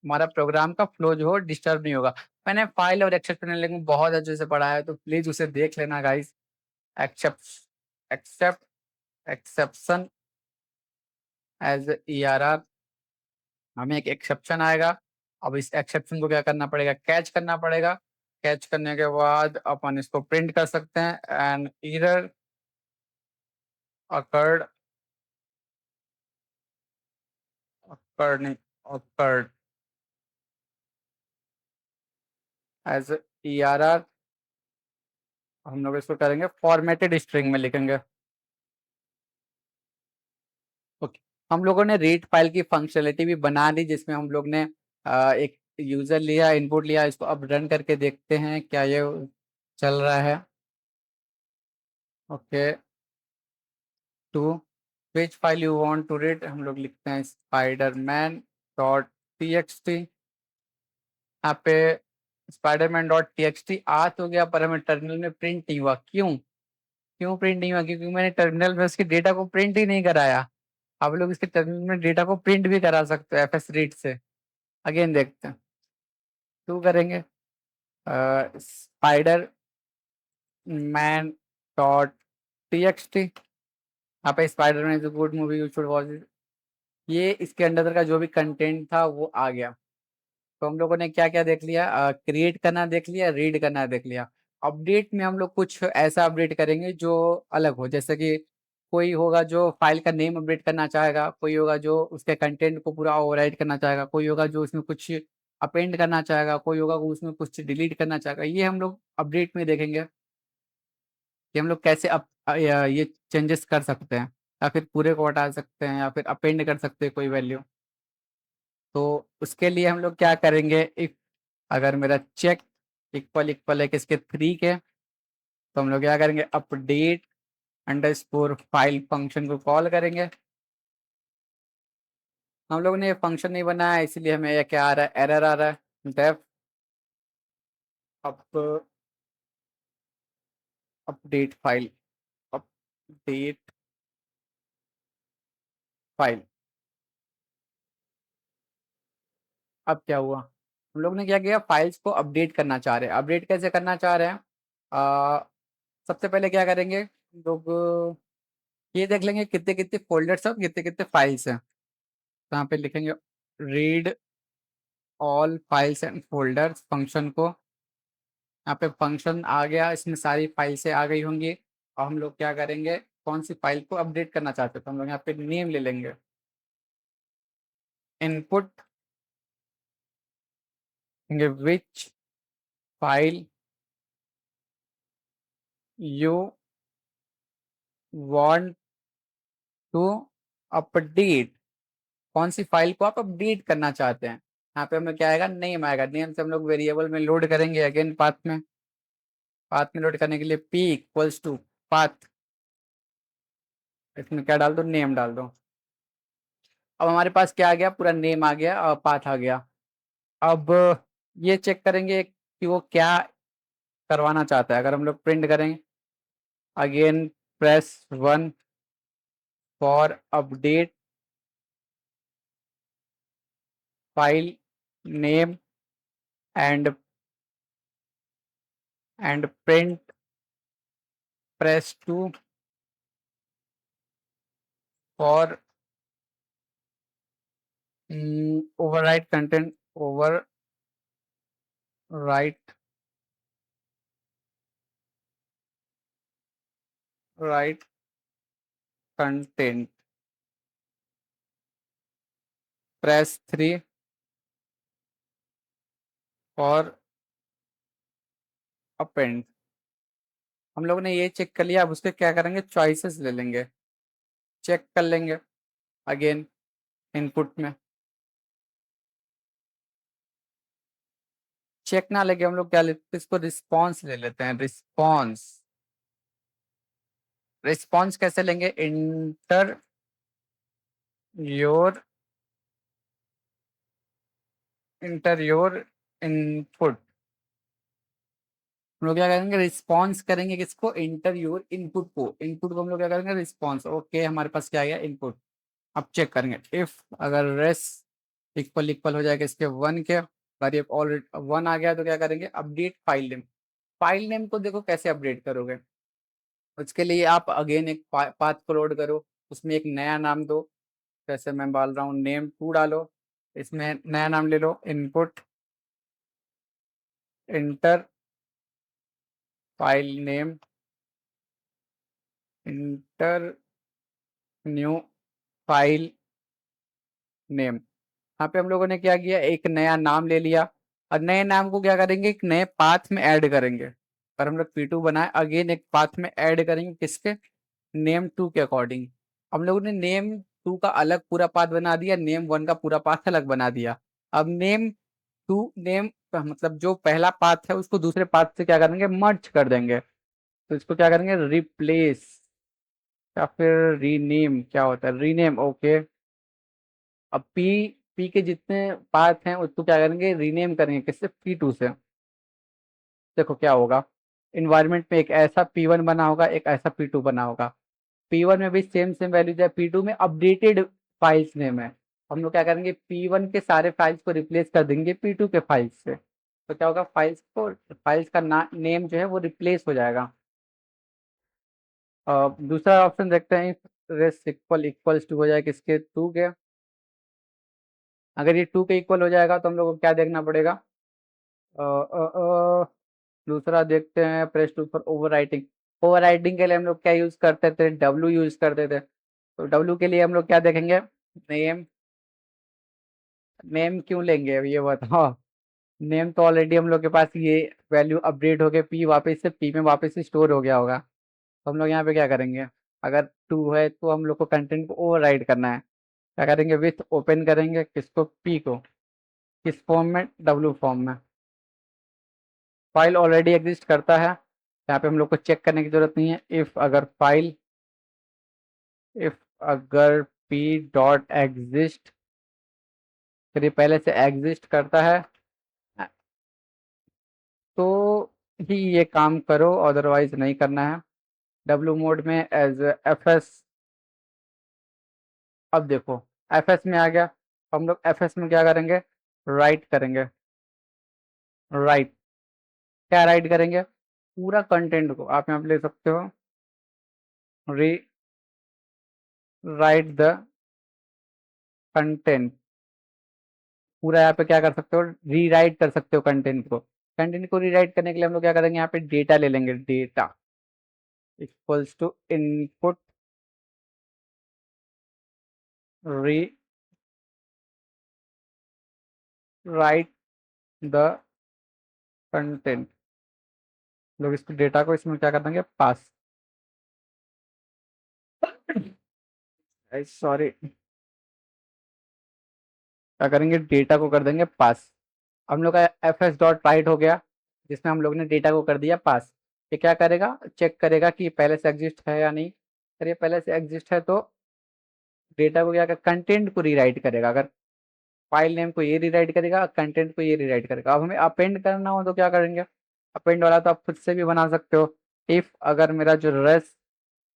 हमारा प्रोग्राम का फ्लो जो हो डिस्टर्ब नहीं होगा। मैंने फाइल और एक्सेप्शन में बहुत अच्छे से पढ़ा है, तो प्लीज उसे देख लेना guys. Except, except, exception as E R R, हमें एक एक्सेप्शन आएगा। अब इस एक्सेप्शन को क्या करना पड़ेगा, कैच करना पड़ेगा। कैच करने के बाद अपन इसको प्रिंट कर सकते हैं, एंड एरर अकर्ड, अकर्ड नहीं, occurred as E R R. हम लोग इसको करेंगे फॉर्मेटेड स्ट्रिंग में लिखेंगे। ओके, हम लोगों ने रीड फाइल की फंक्शनलिटी भी बना ली, जिसमें हम लोग ने एक यूजर लिया, इनपुट लिया। इसको अब रन करके देखते हैं क्या ये चल रहा है। Okay, to which file you want to read, हम लोग लिखते हैं Spiderman dot T X T. यहाँ पे स्पाइडरमैन डॉट टीएक्सटी आ तो गया, पर हमें टर्मिनल में प्रिंट नहीं हुआ। क्यों? क्यों प्रिंट नहीं हुआ? क्योंकि मैंने टर्मिनल में उसके डेटा को प्रिंट ही नहीं कराया। आप लोग इसके टर्मिनल में डेटा को प्रिंट भी करा सकते हो एफएस रीड से। अगेन देखते हैं, टू करेंगे स्पाइडर मैन डॉट टीएक्सटी। यहाँ पे spider man is a good movie, you should watch it. ये इसके अंदर का जो भी कंटेंट था वो आ गया। तो हम लोगों ने क्या क्या देख लिया? क्रिएट करना देख लिया, रीड करना देख लिया। अपडेट में हम लोग कुछ ऐसा अपडेट करेंगे जो अलग हो, जैसे कि कोई होगा जो फाइल का नेम अपडेट करना चाहेगा, कोई होगा जो उसके कंटेंट को पूरा ओवरराइट करना चाहेगा, कोई होगा जो उसमें कुछ अपेंड करना चाहेगा, कोई होगा वो उसमें कुछ डिलीट करना चाहेगा। ये हम लोग अपडेट में देखेंगे कि हम लोग कैसे ये चेंजेस कर सकते हैं, या फिर पूरे को हटा सकते हैं, या फिर अपेंड कर सकते हैं कोई वैल्यू। तो उसके लिए हम लोग क्या करेंगे, इफ अगर मेरा चेक इक्वल इक्वल है किसके, थ्री के, तो हम लोग क्या करेंगे, अपडेट अंडरस्कोर फाइल फंक्शन को कॉल करेंगे। हम लोग ने ये फंक्शन नहीं बनाया इसलिए हमें ये क्या आ रहा है, एरर आ रहा है। Def up update file, update file. अब क्या हुआ? हम लोग ने क्या किया, फाइल्स को अपडेट करना चाह रहे हैं। अपडेट कैसे करना चाह रहे हैं? आ, सबसे पहले क्या करेंगे लोग, ये देख लेंगे कितने कितने फोल्डर्स हैं, कितने कितने फाइल्स हैं। तो यहाँ पे लिखेंगे read all files and folders function को। यहाँ पे फंक्शन आ गया, इसमें सारी फाइल से आ गई होंगी। और हम लोग क्या करेंगे, कौन सी फाइल को अपडेट करना चाहते हैं, तो हम लोग यहाँ पे नेम ले लेंगे। Input which file you want to update, कौन सी फाइल को आप अपडेट करना चाहते हैं। यहाँ पे हमें क्या आएगा, नेम आएगा। नेम से हम लोग वेरिएबल में लोड करेंगे, अगेन पाथ में। पाथ में लोड करने के लिए p इक्वल्स टू पाथ, इसमें क्या डाल दो, नेम डाल दो। अब हमारे पास क्या आ गया, पूरा नेम आ गया और पाथ आ गया। अब ये चेक करेंगे कि वो क्या करवाना चाहता है। अगर हम लोग प्रिंट करें, again press one for update file name and print, press two for overwrite content, overwrite write content, press three for append. हम लोगों ने ये चेक कर लिया। अब उसके क्या करेंगे, चॉइसेस ले लेंगे, चेक कर लेंगे अगेन इनपुट में। चेक ना लेके हम लोग क्या लेते हैं, इसको रिस्पॉन्स ले लेते हैं। रिस्पॉन्स, रिस्पॉन्स कैसे लेंगे, inter your, inter your input. हम लोग क्या करेंगे, रिस्पॉन्स करेंगे किसको, इंटर योर इनपुट को। इनपुट को हम लोग क्या करेंगे, रिस्पॉन्स। ओके, हमारे पास क्या आ गया, इनपुट। अब चेक करेंगे, इफ अगर रेस इक्वल इक्वल हो जाएगा इसके वन के, वेरिएबल ऑलरेडी वन आ गया, तो क्या करेंगे, update file name. File name को देखो कैसे अपडेट करोगे। उसके लिए आप अगेन एक पाथ को लोड करो, उसमें एक नया नाम दो। जैसे मैं बोल रहा हूँ नेम टू डालो, इसमें नया नाम ले लो, input enter file name, enter new file name. यहाँ पे हम लोगों ने क्या किया, एक नया नाम ले लिया, और नए नाम को क्या करेंगे, एक नए पाथ में ऐड करेंगे। पर हम लोग P2 बनाए, अगेन एक पाथ में ऐड करेंगे किसके, नेम टू के अकॉर्डिंग। हम लोगों ने नेम टू का अलग पूरा पाथ बना दिया, नेम वन का पूरा पाथ अलग बना दिया। अब नेम टू, नेम मतलब जो पहला पाथ है उसको दूसरे पाथ से क्या करेंगे, मर्ज कर देंगे। तो इसको क्या करेंगे, रिप्लेस, या फिर रीनेम, क्या होता है रीनेम। ओके, अब पी पी के जितने पार्ट हैं उसको क्या करेंगे, रीनेम करेंगे किससे, P2 से। देखो क्या होगा, इन्वायरमेंट में एक ऐसा P1 बना होगा, एक ऐसा P2 बना होगा। P1 में भी सेम सेम वैल्यूज है, P2 में अपडेटेड फाइल्स नेम है। हम लोग क्या करेंगे, P1 के सारे फाइल्स को रिप्लेस कर देंगे P2 के फाइल्स से। तो क्या होगा, फाइल्स का नेम जो है वो रिप्लेस हो जाएगा। दूसरा ऑप्शन देखते हैं, रेस इक्वल्स टू हो जाए किसके, टू के। अगर ये टू के इक्वल हो जाएगा तो हम लोग को क्या देखना पड़ेगा, अ, अ, अ, दूसरा देखते हैं, press two for overwriting. Overwriting के लिए हम लोग क्या यूज करते थे, डब्ल्यू यूज करते थे। तो डब्ल्यू के लिए हम लोग क्या देखेंगे, नेम। नेम क्यों लेंगे अब ये बताओ, नेम तो ऑलरेडी हम लोग के पास ये वैल्यू अपडेट हो गया, पी वापस से पी में वापस से स्टोर हो गया होगा। तो हम लोग यहाँ पे क्या करेंगे, अगर टू है तो हम लोग को कंटेंट को ओवरराइट करना है। क्या करेंगे, विथ ओपन करेंगे किसको, पी को। किस फॉर्म में, डब्ल्यू फॉर्म में। फाइल ऑलरेडी एग्जिस्ट करता है, यहाँ पे हम लोग को चेक करने की जरूरत नहीं है। इफ अगर पी डॉट एग्जिस्ट, फिर ये पहले से एग्जिस्ट करता है तो ही ये काम करो, अदरवाइज नहीं करना है। डब्ल्यू मोड में एज एफ एस। अब देखो, एफ एस में आ गया, हम लोग एफ एस में क्या करेंगे, राइट करेंगे। राइट, क्या राइट करेंगे, पूरा कंटेंट को आप यहाँ पे ले सकते हो, री राइट द कंटेंट। पूरा यहाँ पे क्या कर सकते हो, रीराइट कर सकते हो कंटेंट को। कंटेंट को रीराइट करने के लिए हम लोग क्या करेंगे, यहाँ पे डेटा ले लेंगे, डेटा इक्वल्स टू इनपुट री राइट द कंटेंट। लोग इसको डेटा को इसमें क्या कर देंगे, पास। सॉरी, क्या करेंगे, डेटा को कर देंगे पास। हम लोग का एफ एस डॉट राइट हो गया, जिसमें हम लोग ने डेटा को कर दिया पास। ये क्या करेगा, चेक करेगा कि पहले से एग्जिस्ट है या नहीं। अगर ये पहले से एग्जिस्ट है तो डेटा को क्या कर, कंटेंट को रीराइट करेगा। अगर फाइल नेम को ये रीराइट करेगा, कंटेंट को ये रीराइट करेगा। अब हमें अपेंड करना हो तो क्या करेंगे, अपेंड वाला तो आप खुद से भी बना सकते हो। इफ अगर मेरा जो रेस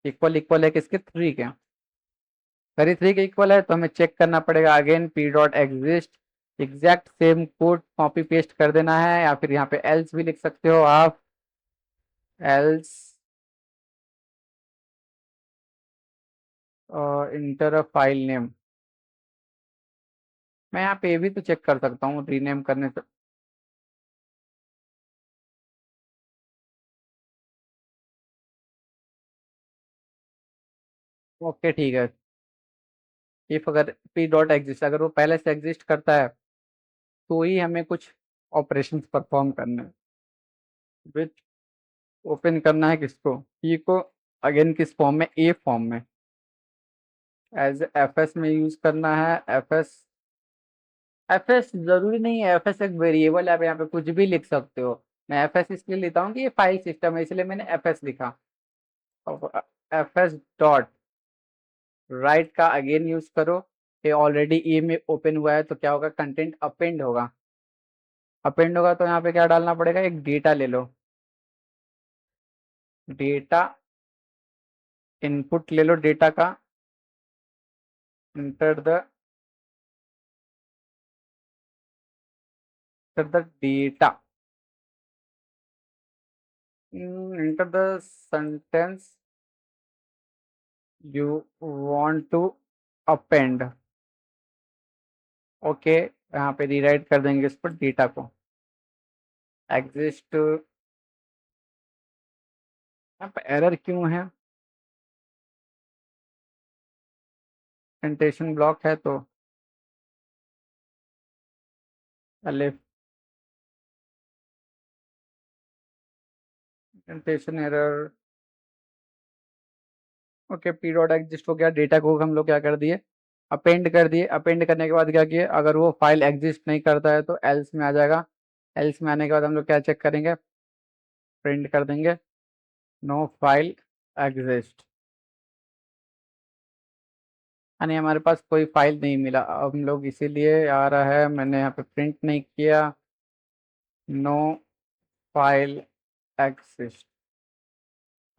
इक्वल इक्वल है किसके, थ्री के, अगर ये थ्री के इक्वल है तो हमें चेक करना पड़ेगा again P dot exist. Exact same code copy paste कर देना है, या फिर यहाँ पे एल्स भी लिख सकते हो आप, else inter a file name. मैं यहाँ पे ये भी तो चेक कर सकता हूँ रीनेम करने से। ओके ठीक है, इफ अगर पी डॉट एग्जिस्ट, अगर वो पहले से एग्जिस्ट करता है तो ही हमें कुछ ऑपरेशन परफॉर्म करने हैं। विथ ओपन करना है किसको, पी को, अगेन किस फॉर्म में, ए फॉर्म में। एज एफ एस में यूज करना है, एफ एस। एफ एस जरूरी नहीं है, एफ एस एक वेरिएबल है, आप यहाँ पे कुछ भी लिख सकते हो। मैं एफ एस इसलिए लेता हूँ कि ये फाइल सिस्टम है, इसलिए मैंने एफ एस लिखा। एफ एस डॉट राइट का अगेन यूज करो। ये ऑलरेडी ए में ओपन हुआ है तो क्या होगा, कंटेंट अपेंड होगा। अपेंड होगा तो यहाँ पे क्या डालना पड़ेगा, एक डेटा ले लो, डेटा इनपुट ले लो डेटा का, enter the data, enter the sentence you want to append. Okay, यहाँ पे रीराइट कर देंगे इस पर डेटा को, एग्जिस्ट। यहाँ पे एरर क्यों है, इंटेंशन ब्लॉक है तो अलिफ, intention error. Okay, P dot exist हो गया, डेटा को हम लोग क्या कर दिए, अपेंड कर दिए। अपेंड करने के बाद क्या किए, अगर वो फाइल एग्जिस्ट नहीं करता है तो एल्स में आ जाएगा। एल्स में आने के बाद हम लोग क्या चेक करेंगे, प्रिंट कर देंगे, नो फाइल एग्जिस्ट, यानी हमारे पास कोई फाइल नहीं मिला। अब हम लोग इसीलिए आ रहा है, मैंने यहाँ पे प्रिंट नहीं किया, नो फाइल एग्जिस्ट।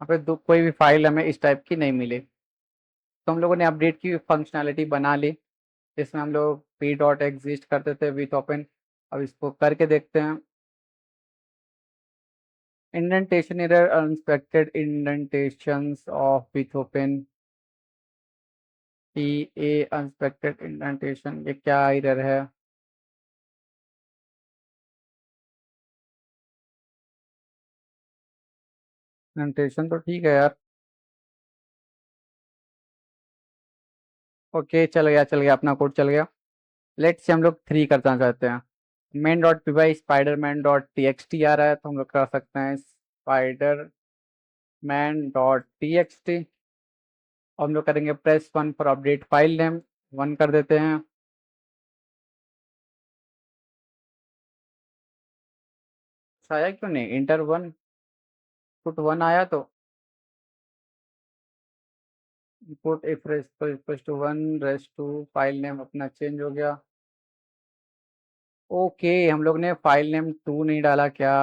यहाँ पे कोई भी फाइल हमें इस टाइप की नहीं मिली, तो हम लोगों ने अपडेट की फंक्शनैलिटी बना ली। इसमें हम लोग पी डॉट एग्जिस्ट करते थे विथ ओपन। अब इसको करके देखते हैं। Indentation error, unexpected indentations of with open. P A unexpected indentation, ये क्या एरर है? इंडेंटेशन तो ठीक है यार। ओके, चल गया चल गया, अपना कोड चल गया। लेट्स से हम लोग 3 करना चाहते हैं। Main dot P Y spider man dot T X T आ रहा है, तो हम लोग कर सकते हैं spider man dot T X T. हम लोग करेंगे press 1 for update file name. 1 कर देते हैं। आया क्यों नहीं? इंटर 1 पुट 1 आया तो put if rest to 1 rest to file name अपना चेंज हो गया। ओके, हम लोग ने फाइल नेम 2 नहीं डाला क्या?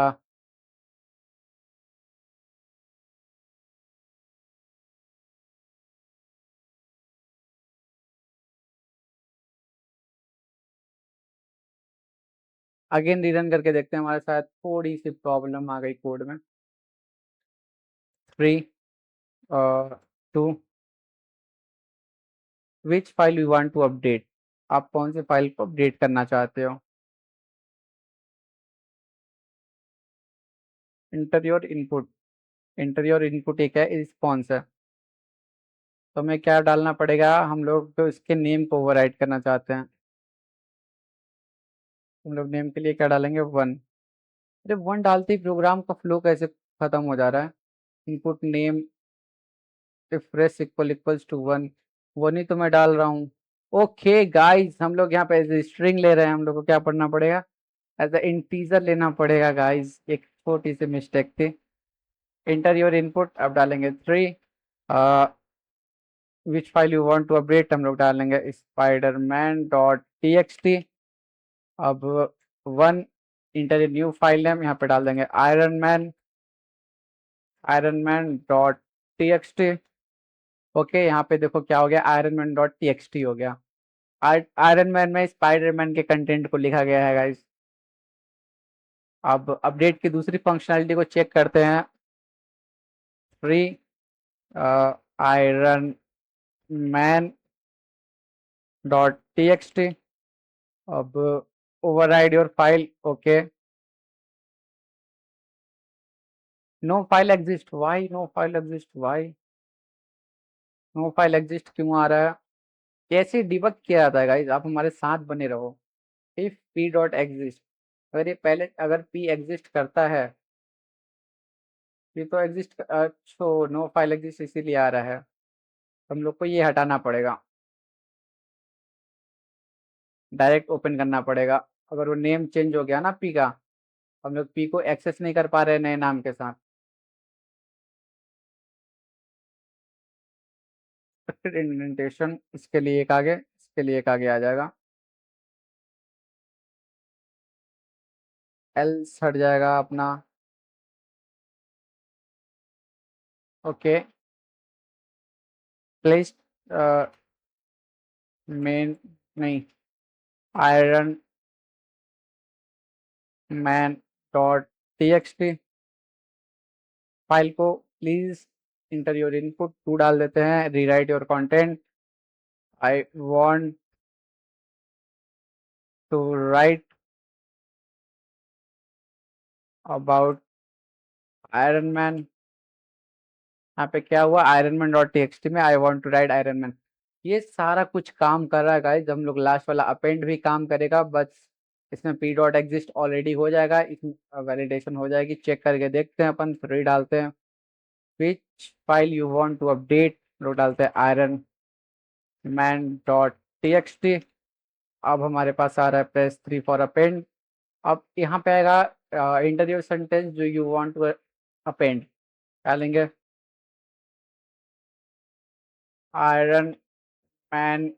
अगेन रीरन करके देखते हैं, हमारे साथ थोड़ी सी प्रॉब्लम आ गई कोड में। 3 2 which file you want to update. आप कौन से फाइल को अपडेट करना चाहते हो? Enter your input. Enter your input एक है, रिस्पॉन्स है। तो हमें क्या डालना पड़ेगा? हम लोग तो इसके नेम को ओवरराइट करना चाहते हैं। हम लोग नेम के लिए क्या डालेंगे? 1। अरे 1 डालते ही प्रोग्राम का फ्लो कैसे खत्म हो जा रहा है? Input name refresh equal equals to 1। 1 ही तो मैं डाल रहा हूँ। ओके गाइस, हम लोग यहाँ पे स्ट्रिंग ले रहे हैं, हम लोग को क्या पढ़ना पड़ेगा? एज अ इंटीजर लेना पड़ेगा गाइस, एक छोटी सी मिस्टेक थी। इंटर योर इनपुट, अब डालेंगे 3। Which file you want to update, हम लोग डालेंगे spider man dot T X T. अब 1 इंटर न्यू फाइल नेम, यहाँ पे डाल देंगे iron man dot T X T. Okay, यहाँ पे देखो क्या हो गया, iron man dot T X T हो गया। आयरन मैन में स्पाइडरमैन के कंटेंट को लिखा गया है गाइस। अब अपडेट की दूसरी फंक्शनैलिटी को चेक करते हैं। Free iron man dot T X T. अब override your file. Okay, no file exist, why no file exist, why no file exist क्यों आ रहा है? कैसे डिबग किया जाता है गाइस? आप हमारे साथ बने रहो। इफ पी डॉट एग्जिस्ट, अगर ये पहले अगर पी एग्जिस्ट करता है, पी तो एग्जिस्ट, अच्छा नो फाइल एग्जिस्ट इसीलिए आ रहा है। हम लोग को ये हटाना पड़ेगा, डायरेक्ट ओपन करना पड़ेगा। अगर वो नेम चेंज हो गया ना पी का, हम लोग पी को एक्सेस नहीं कर पा रहे नए नाम के साथ। इंडेंटेशन, इसके लिए एक आगे, इसके लिए एक आगे आ जाएगा। एल्स हट जाएगा अपना। ओके, प्लेस मेन नहीं, iron man dot T X T. File को प्लीज इंटर योर इनपुट 2 डाल देते हैं। Rewrite your content. I want to write about iron man. यहाँ पे क्या हुआ? आयरन मैन डॉट टी में I want to write iron man. ये सारा कुछ काम कर रहा है गाइस। हम लोग लास्ट वाला अपेंड भी काम करेगा, बस इसमें पी डॉट एग्जिस्ट ऑलरेडी हो जाएगा, इसमें वैलिडेशन हो जाएगी। चेक करके देखते हैं अपन, फिर डालते हैं which file you want to update. लोग डालते हैं आयरन मैन डॉट टी। अब हमारे पास आ रहा है प्रेस 3 फॉर अपेंड। अब यहाँ पे आएगा इंटरव्यू सेंटेंस जो यू वांट टू अपेंड, डालेंगे iron man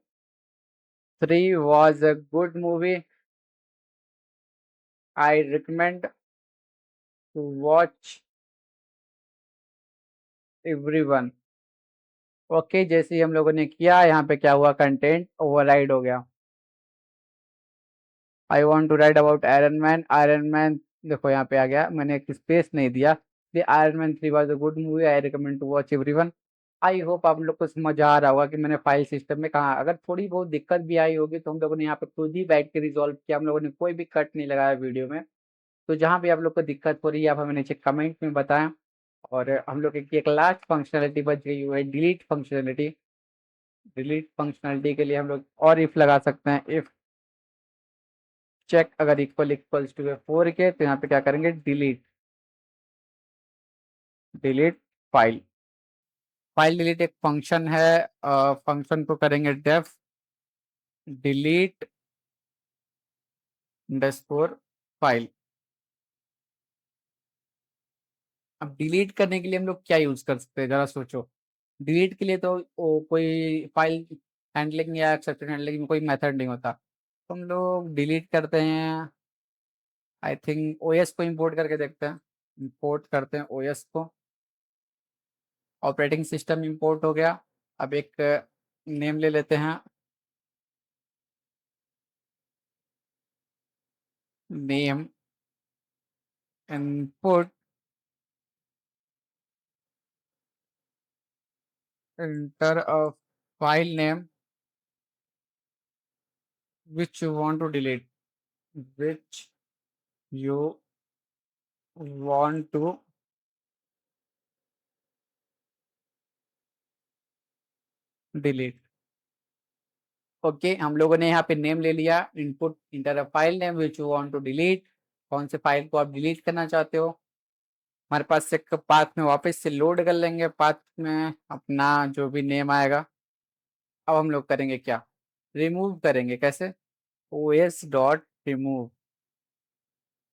3 was a good movie, I recommend watch everyone. Okay, जैसे ही हम लोगों ने किया, यहाँ पे क्या हुआ, कंटेंट ओवरराइड हो गया। I want to write about iron man. Iron man देखो यहाँ पे आ गया, मैंने एक स्पेस नहीं दिया। The iron man 3 was a good movie, I recommend to watch everyone. I hope आप लोग को समझ आ रहा होगा कि मैंने फाइल सिस्टम में कहा। अगर थोड़ी बहुत दिक्कत भी आई होगी तो हम लोगों ने यहाँ पे खुद ही बैठ के रिजॉल्व किया, हम लोगों ने कोई भी कट नहीं लगाया वीडियो में। तो जहाँ भी आप लोग को दिक्कत हो रही है आप हमें नीचे कमेंट में बताएं। और हम लोग की एक लास्ट फंक्शनलिटी बच गई हुई है, डिलीट फंक्शनलिटी। डिलीट फंक्शनलिटी के लिए हम लोग और इफ लगा सकते हैं, इफ चेक अगर इक्वल इक्वल्स टू 4 के, तो यहाँ पे क्या करेंगे, delete. Delete file. File delete एक फंक्शन है, फंक्शन को करेंगे डेफ डिलीट अंडरस्कोर फाइल। अब डिलीट करने के लिए हम लोग क्या यूज कर सकते हैं, जरा सोचो। डिलीट के लिए तो कोई फाइल हैंडलिंग या एक्सेप्शन हैंडलिंग में कोई मेथड नहीं होता, तो हम लोग डिलीट करते हैं। आई थिंक ओएस को इंपोर्ट करके देखते हैं। इंपोर्ट करते हैं ओएस को। ऑपरेटिंग सिस्टम इंपोर्ट हो गया। अब एक नेम ले लेते हैं, name input enter a file name which you want to delete, which you want to delete। Okay, हम लोगों ने यहाँ पे नेम ले लिया, input enter a file name which you want to delete. कौन से फाइल को आप डिलीट करना चाहते हो। हमारे पास एक पाथ में वापस से लोड कर लेंगे, पाथ में अपना जो भी नेम आएगा। अब हम लोग करेंगे क्या, रिमूव करेंगे। कैसे, os डॉट रिमूव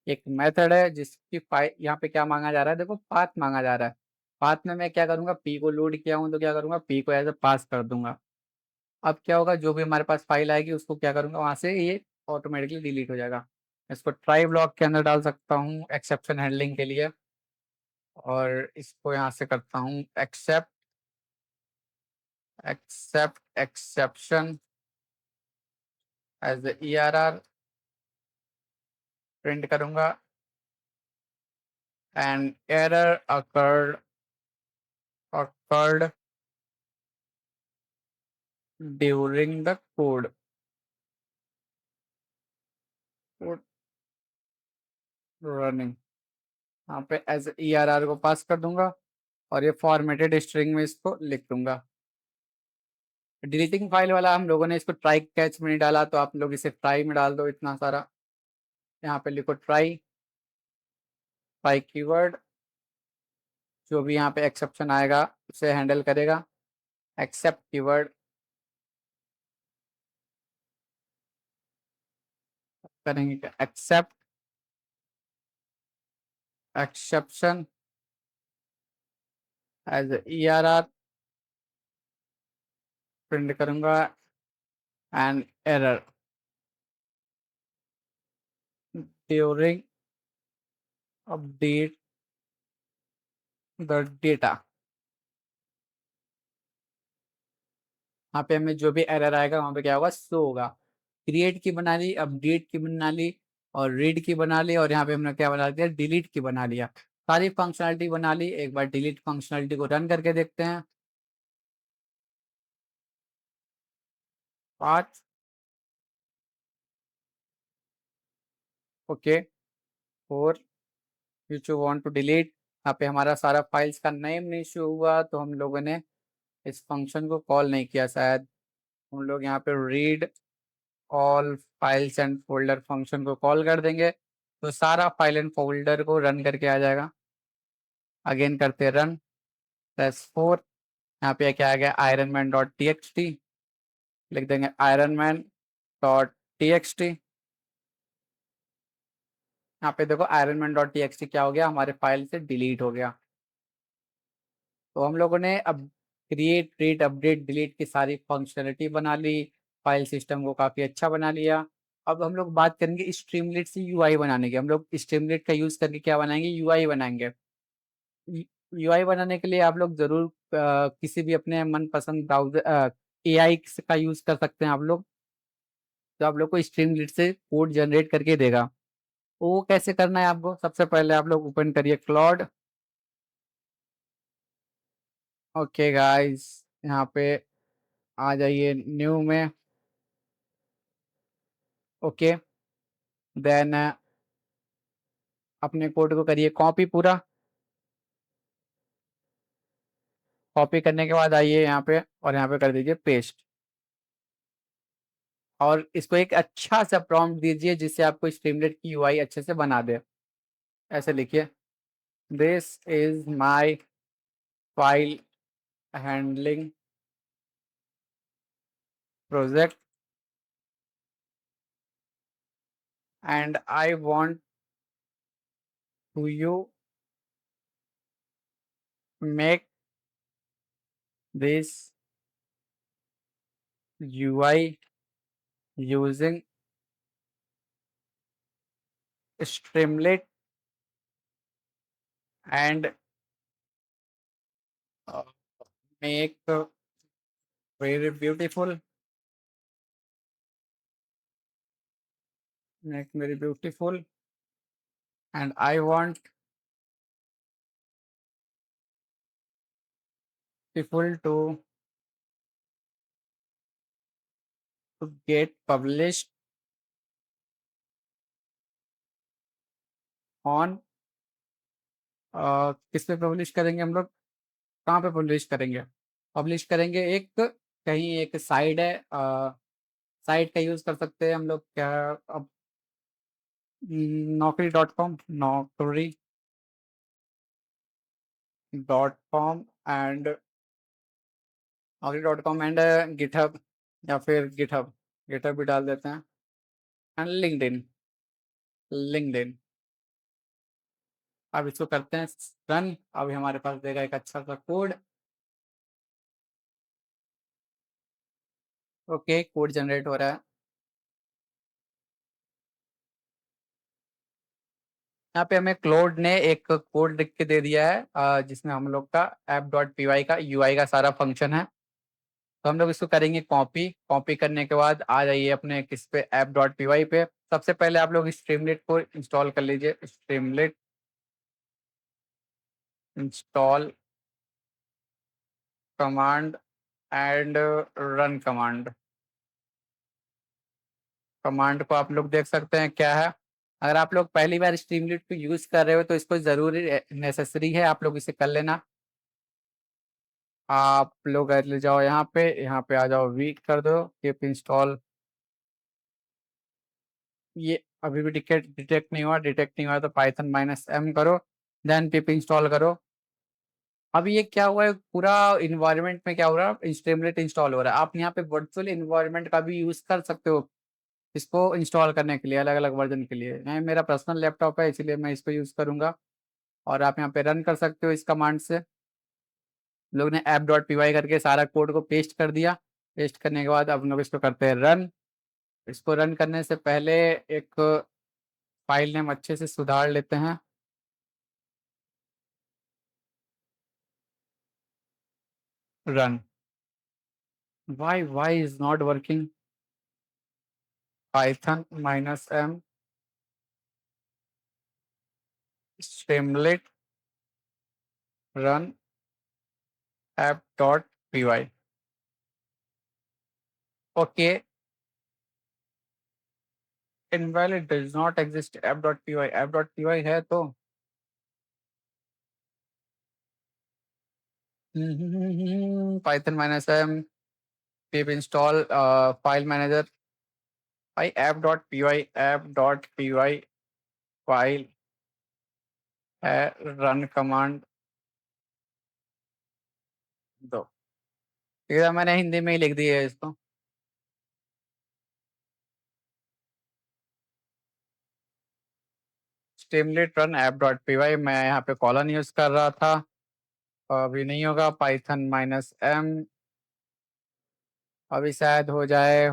एक मेथड है जिसकी फाइल, यहाँ पे क्या मांगा जा रहा है, देखो पाथ मांगा जा रहा है। पाथ में मैं क्या करूंगा, पी को लोड किया हूँ तो क्या करूंगा, पी को एज ए पास कर दूंगा। अब क्या होगा, जो भी हमारे पास फाइल आएगी उसको क्या करूंगा, वहां से ये ऑटोमेटिकली डिलीट हो जाएगा। इसको ट्राई ब्लॉक के अंदर डाल सकता हूँ एक्सेप्शन हैंडलिंग के लिए। और इसको यहाँ से करता हूँ except, except exception as E R R print करूंगा। And error occurred, occurred during the code, code running. यहाँ पे एज ई आर आर को पास कर दूंगा और ये फॉर्मेटेड स्ट्रिंग में इसको लिख दूंगा। डिलीटिंग फाइल वाला हम लोगों ने इसको ट्राई कैच में नहीं डाला, तो आप लोग इसे ट्राई में डाल दो इतना सारा। यहाँ पे लिखो ट्राई, ट्राई कीवर्ड, जो भी यहाँ पे एक्सेप्शन आएगा उसे हैंडल करेगा। एक्सेप्ट कीवर्ड करेंगे, except exception as E R R print करूंगा। And error during update the data. यहाँ पे हमें जो भी एरर आएगा वहाँ पे क्या होगा, शो होगा। क्रिएट की बना ली, अपडेट की बना ली, और रीड की बना ली, और यहाँ पे हमने क्या बना दिया, डिलीट की बना लिया। सारी फंक्शनलिटी बना ली। एक बार डिलीट फंक्शनलिटी को रन करके देखते हैं। 5, okay, 4 which you want to delete. यहाँ पे हमारा सारा फाइल्स का नेम नहीं शो हुआ, तो हम लोगों ने इस फंक्शन को कॉल नहीं किया शायद। हम लोग यहाँ पे read all files and folder function को कॉल कर देंगे, तो सारा फाइल एंड फोल्डर को रन करके आ जाएगा। अगेन करते रन, +4। यहाँ पे क्या आ गया, iron man dot T X T. लिख देंगे iron man dot T X T. यहाँ पे देखो iron man dot T X T क्या हो गया, हमारे फाइल से डिलीट हो गया। तो हम लोगों ने अब क्रिएट, रीड, अपडेट, डिलीट की सारी फंक्शनलिटी बना ली। फाइल सिस्टम को काफ़ी अच्छा बना लिया। अब हम लोग बात करेंगे स्ट्रीमलेट से यूआई बनाने की। हम लोग स्ट्रीमलेट का यूज करके क्या बनाएंगे, यूआई बनाएंगे। यूआई बनाने के लिए आप लोग जरूर किसी भी अपने मनपसंद ब्राउजर एआई का यूज कर सकते हैं आप लोग, तो आप लोग को स्ट्रीमलीट से कोड जनरेट करके देगा। वो कैसे करना है आपको, सबसे पहले आप लोग ओपन करिए क्लॉड। ओके गाइस, यहाँ पे आ जाइए न्यू में। ओके, देन अपने कोड को करिए कॉपी पूरा। कॉपी करने के बाद आइए यहाँ पे और यहाँ पे कर दीजिए पेस्ट। और इसको एक अच्छा सा प्रॉम्प्ट दीजिए जिससे आपको स्ट्रीमलेट की यूआई अच्छे से बना दे। ऐसे लिखिए, this is my file handling project and I want to you make this UI using Streamlit and make very beautiful, make very beautiful, and I want people to get published on किस पे पब्लिश करेंगे हम लोग, कहाँ पे पब्लिश करेंगे, पब्लिश करेंगे एक कहीं एक साइट है, साइट का यूज कर सकते हैं हम लोग क्या, अब naukri.com, naukri.com and naukri.com and GitHub, या फिर गिटहब, गिटहब भी डाल देते हैं, एंड लिंक्डइन, लिंक्डइन। अब इसको करते हैं रन। अभी हमारे पास देगा एक अच्छा सा कोड। ओके, कोड जनरेट हो रहा है। यहाँ पे हमें क्लोड ने एक कोड लिख के दे दिया है जिसमें हम लोग का app.py का यूआई का सारा फंक्शन है। तो हम लोग इसको करेंगे कॉपी। कॉपी करने के बाद आ जाइए अपने किस पे, app.py पे। सबसे पहले आप लोग स्ट्रीमलेट को इंस्टॉल कर लीजिए, Streamlit install command and run command. Command को आप लोग देख सकते हैं क्या है। अगर आप लोग पहली बार स्ट्रीमलीट को यूज कर रहे हो तो इसको जरूरी नेसेसरी है, आप लोग इसे कर लेना। आप लोग ले जाओ यहाँ पे आ जाओ, वीक कर दो कीप इंस्टॉल। ये अभी भी डिटेक्ट नहीं हुआ, डिटेक्ट नहीं हुआ तो पाइथन -m करो, देन पिप इंस्टॉल करो। अब ये क्या हुआ है, पूरा इन्वायरमेंट में क्या हो रहा है, स्ट्रीमलेट इंस्टॉल हो रहा है। आप यहाँ पे वर्चुअल इन्वायरमेंट का भी यूज कर सकते हो इसको इंस्टॉल करने के लिए, अलग अलग वर्जन के लिए। मैं मेरा पर्सनल लैपटॉप है इसलिए मैं इसको यूज करूंगा। और आप यहाँ पे रन कर सकते हो इस कमांड से। लोग ने app.py करके सारा कोड को पेस्ट कर दिया। पेस्ट करने के बाद अब हम लोग इसको करते हैं रन। इसको रन करने से पहले एक फाइल नेम अच्छे से सुधार लेते हैं। Run. Why is not working, Python -m Streamlit run app.py। Okay, invalid does not exist app.py, app.py है तो Python -m pip install file manager. भाई app.py फाइल है, रन कमांड दो। ठीक है, मैंने हिंदी में ही लिख दिया है इसको। स्ट्रीमलेट रन app.py, मैं यहाँ पे कॉलन यूज कर रहा था, अभी नहीं होगा। पाइथन -m, अभी शायद हो जाए,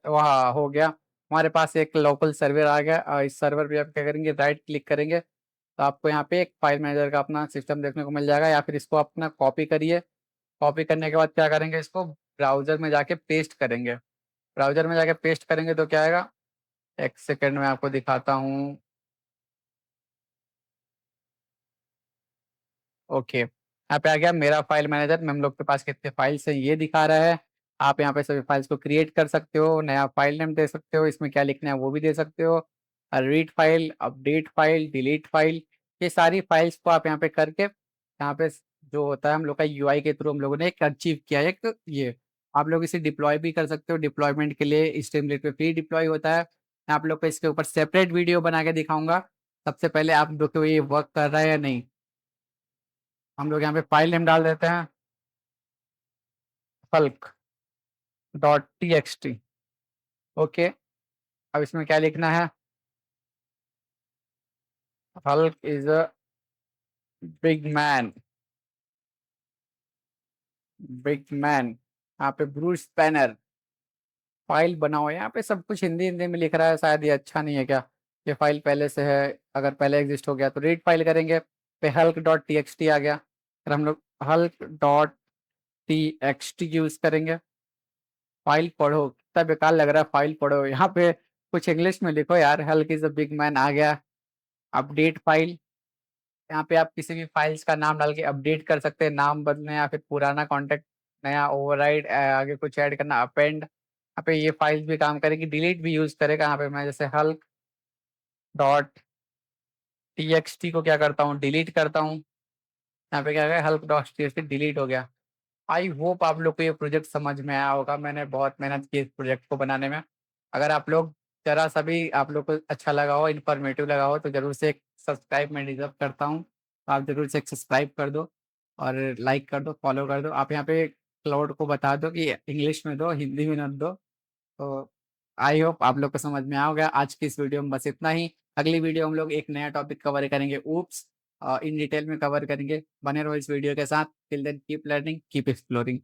वहाँ हो गया। हमारे पास एक लोकल सर्वर आ गया। इस सर्वर पे आप क्या करेंगे, राइट क्लिक करेंगे तो आपको यहाँ पे एक फाइल मैनेजर का अपना सिस्टम देखने को मिल जाएगा, या फिर इसको अपना कॉपी करिए। कॉपी करने के बाद क्या करेंगे, इसको ब्राउजर में जाके पेस्ट करेंगे। ब्राउजर में जाके पेस्ट करेंगे तो क्या आएगा, एक सेकेंड में आपको दिखाता हूँ। ओके, यहाँ पे आ गया मेरा फाइल मैनेजर में हम लोग के पास कितने फाइल्स हैं ये दिखा रहा है। आप यहाँ पे सभी फाइल्स को क्रिएट कर सकते हो, नया फाइल नेम दे सकते हो, इसमें क्या लिखना है वो भी दे सकते हो। Read file, update file, delete file, ये सारी फाइल्स को आप यहाँ पे करके यहाँ पे जो होता है हम लोग का यूआई के थ्रू हम लोगों ने एक अचीव किया है एक ये। आप लोग इसे डिप्लॉय भी कर सकते हो। डिप्लॉयमेंट के लिए स्ट्रीमलीट पे फ्री डिप्लॉय होता है। मैं आप लोग को इसके ऊपर सेपरेट वीडियो बना के दिखाऊंगा। सबसे पहले आप लोग को ये वर्क कर रहा है या नहीं। हम लोग यहाँ पे फाइल नेम डाल देते हैं, Hulk dot T X T. Okay, अब इसमें क्या लिखना है, Hulk is a big man. Big man, यहाँ पे ब्रूस बैनर, फाइल बनाओ। यहाँ पे सब कुछ हिंदी हिंदी में लिख रहा है, शायद ये अच्छा नहीं है क्या। ये फाइल पहले से है, अगर पहले एग्जिस्ट हो गया तो रीड फाइल करेंगे। पे Hulk dot T X T आ गया, फिर हम लोग Hulk dot T X T use करेंगे। फाइल पढ़ो, कितना बेकार लग रहा है, फाइल पढ़ो। यहाँ पे कुछ इंग्लिश में लिखो यार, Hulk is a big man आ गया। अपडेट फाइल, यहाँ पे आप किसी भी फाइल्स का नाम डाल के अपडेट कर सकते हैं, नाम बदलना या फिर पुराना कॉन्टेक्ट नया ओवरराइड, आगे कुछ ऐड करना, अपेंड। यहाँ पे ये फाइल्स भी काम करेगी, डिलीट भी यूज करेगा। यहाँ पे मैं जैसे Hulk dot T X T को क्या करता हूँ, डिलीट करता हूँ। यहाँ पे क्या है, Hulk dot T X T delete हो गया। आई होप आप लोग को ये प्रोजेक्ट समझ में आया होगा, मैंने बहुत मेहनत की इस प्रोजेक्ट को बनाने में। अगर आप लोग जरा सा भी आप लोग को अच्छा लगा हो, इन्फॉर्मेटिव लगा हो, तो जरूर से एक सब्सक्राइब मैं डिजर्व करता हूँ, तो आप जरूर से एक सब्सक्राइब कर दो और लाइक कर दो, फॉलो कर दो। आप यहाँ पे क्लाउड को बता दो कि इंग्लिश में दो, हिंदी में न दो। तो आई होप आप लोग को समझ में आ गया। आज की इस वीडियो में बस इतना ही। अगली वीडियो हम लोग एक नया टॉपिक कवर करेंगे, ऊप्स, इन डिटेल में कवर करेंगे। बने रहो इस वीडियो के साथ। Till then keep learning, keep exploring.